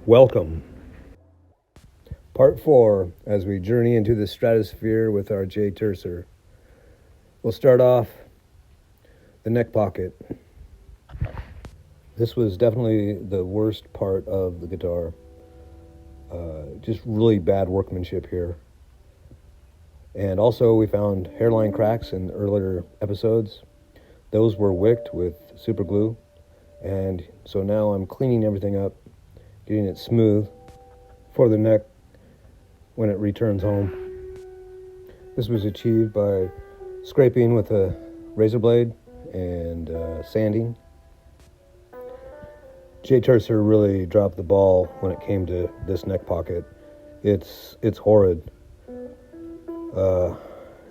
Welcome. Part 4, as we journey into the stratosphere with our Turser. We'll start off the neck pocket. This was definitely the worst part of the guitar. Just really bad workmanship here. And also we found hairline cracks in earlier episodes. Those were wicked with super glue. And so now I'm cleaning everything up, getting it smooth for the neck when it returns home. This was achieved by scraping with a razor blade and sanding. Turser really dropped the ball when it came to this neck pocket. It's horrid.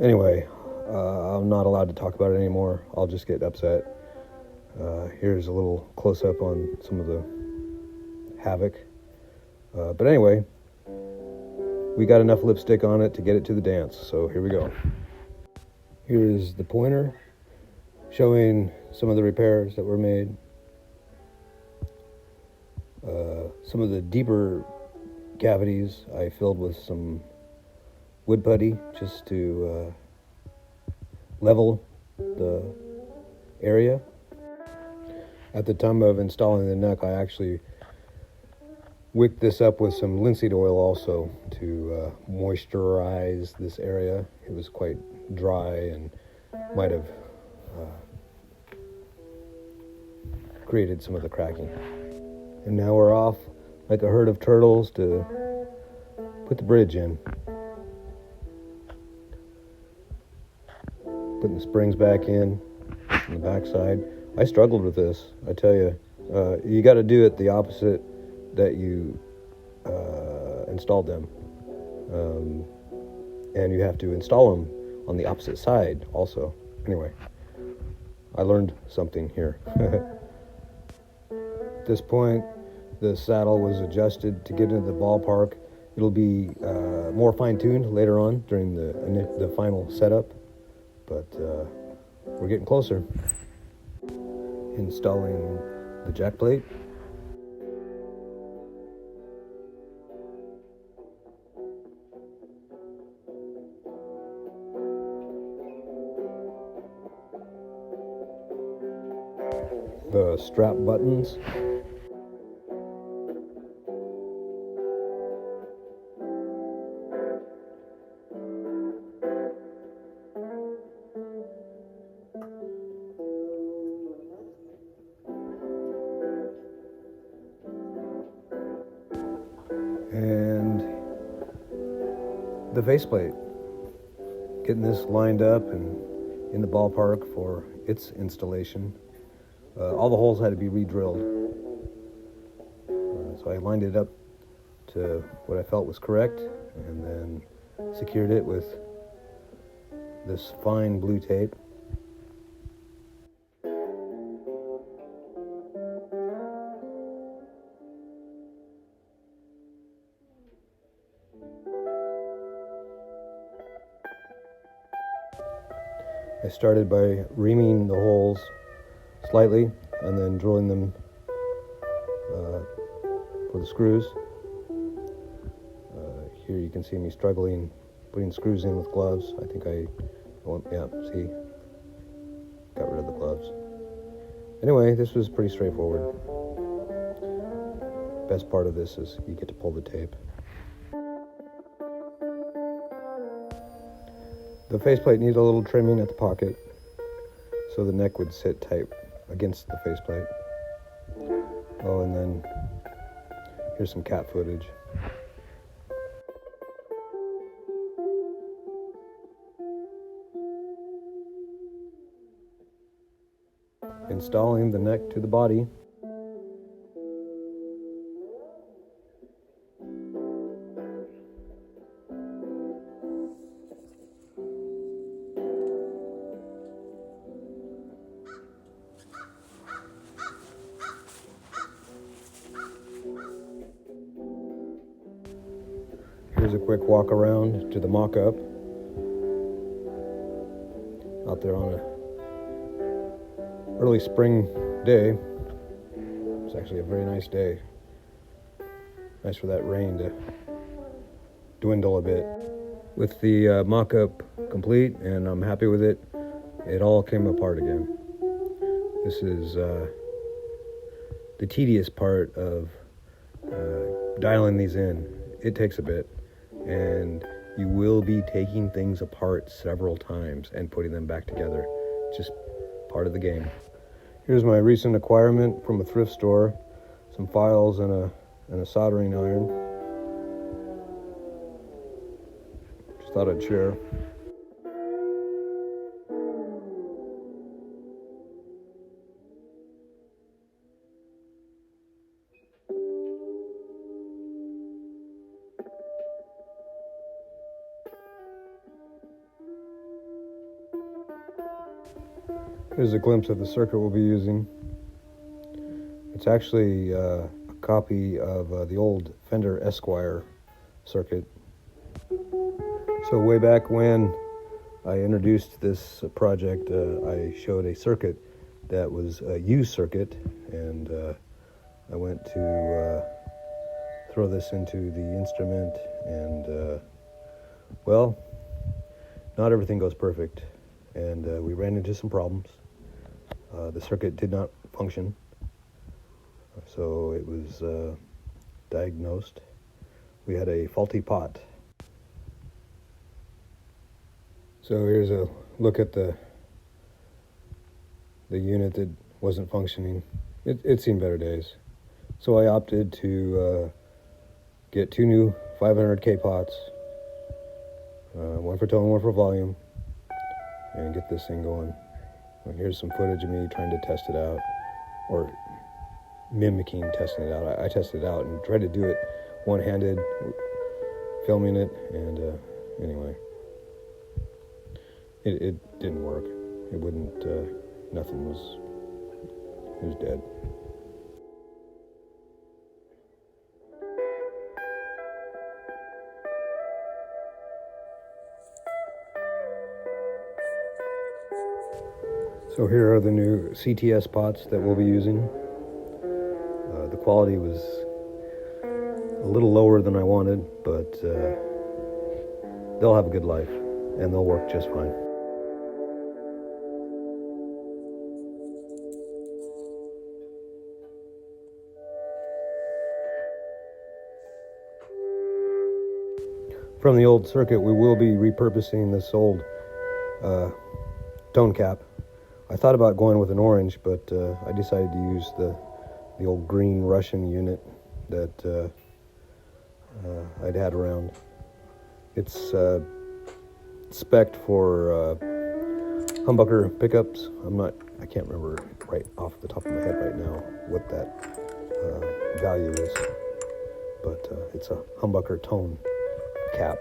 Anyway, I'm not allowed to talk about it anymore. I'll just get upset. Here's a little close-up on some of the havoc. But anyway, we got enough lipstick on it to get it to the dance, so here we go. Here is the pointer showing some of the repairs that were made. Some of the deeper cavities I filled with some wood putty just to level the area. At the time of installing the neck, I actually wicked this up with some linseed oil also to moisturize this area. It was quite dry and might have created some of the cracking. And now we're off like a herd of turtles to put the bridge in. Putting the springs back in on the back side. I struggled with this, I tell you. You got to do it the opposite that you installed them. And you have to install them on the opposite side also. Anyway, I learned something here. At this point, the saddle was adjusted to get into the ballpark. It'll be more fine-tuned later on during the final setup, but we're getting closer. Installing the jack plate. The strap buttons. And the faceplate. Getting this lined up and in the ballpark for its installation. All the holes had to be re-drilled. So I lined it up to what I felt was correct and then secured it with this fine blue tape. I started by reaming the holes slightly and then drilling them for the screws. Here you can see me struggling putting screws in with gloves. I think see, got rid of the gloves. Anyway, this was pretty straightforward. Best part of this is you get to pull the tape. The faceplate needed a little trimming at the pocket so the neck would sit tight against the faceplate. Oh, and then here's some cat footage. Installing the neck to the body. Here's a quick walk around to the mock-up. Out there on a early spring day. It's actually a very nice day. Nice for that rain to dwindle a bit. With the mock-up complete, and I'm happy with it, it all came apart again. This is the tedious part of dialing these in. It takes a bit, and you will be taking things apart several times and putting them back together. Just part of the game. Here's my recent acquirement from a thrift store. Some files and a soldering iron. Just thought I'd share. Here's a glimpse of the circuit we'll be using. It's actually a copy of the old Fender Esquire circuit. So way back when I introduced this project, I showed a circuit that was a U circuit, and I went to throw this into the instrument, and well, not everything goes perfect, and we ran into some problems. The circuit did not function, so it was diagnosed. We had a faulty pot. So here's a look at the unit that wasn't functioning. It's seen better days. So I opted to get two new 500K pots, one for tone, one for volume, and get this thing going. And here's some footage of me trying to test it out, or mimicking testing it out. I tested it out and tried to do it one-handed, filming it, and anyway, it didn't work. It wouldn't, nothing was, it was dead. So here are the new CTS pots that we'll be using. The quality was a little lower than I wanted, but they'll have a good life, and they'll work just fine. From the old circuit, we will be repurposing this old tone cap. I thought about going with an orange, but I decided to use the old green Russian unit that I'd had around. It's spec'd for humbucker pickups. I can't remember right off the top of my head right now what that value is, but it's a humbucker tone cap.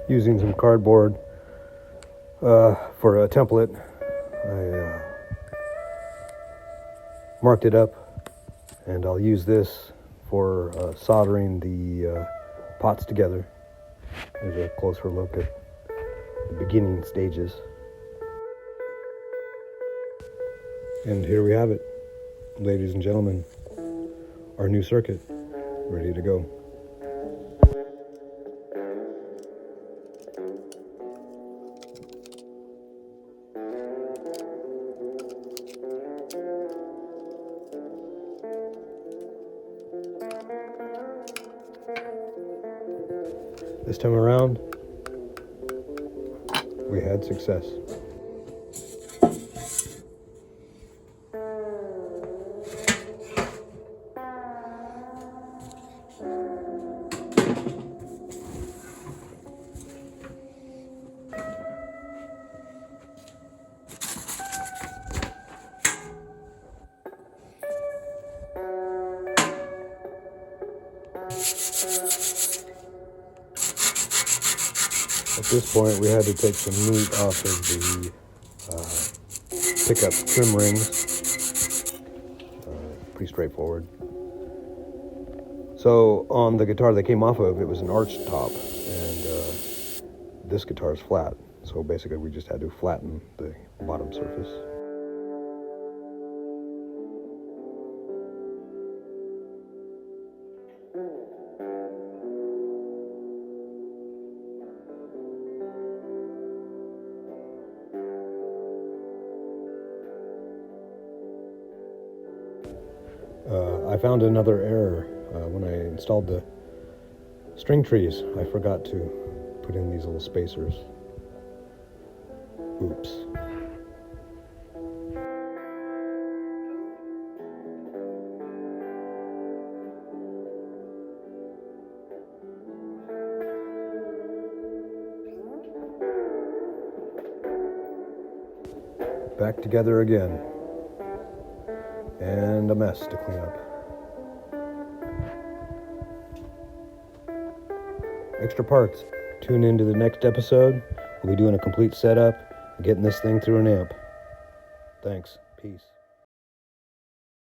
Using some cardboard for a template, I marked it up, and I'll use this for soldering the pots together. Here's a closer look at the beginning stages. And here we have it, ladies and gentlemen, our new circuit, ready to go. This time around, we had success. At this point, we had to take some meat off of the pickup trim rings. Pretty straightforward. So on the guitar they came off of, it was an arched top, and this guitar is flat. So basically we just had to flatten the bottom surface. I found another error when I installed the string trees. I forgot to put in these little spacers. Oops. Back together again. And a mess to clean up. Extra parts. Tune into the next episode. We'll be doing a complete setup, getting this thing through an amp. Thanks. Peace.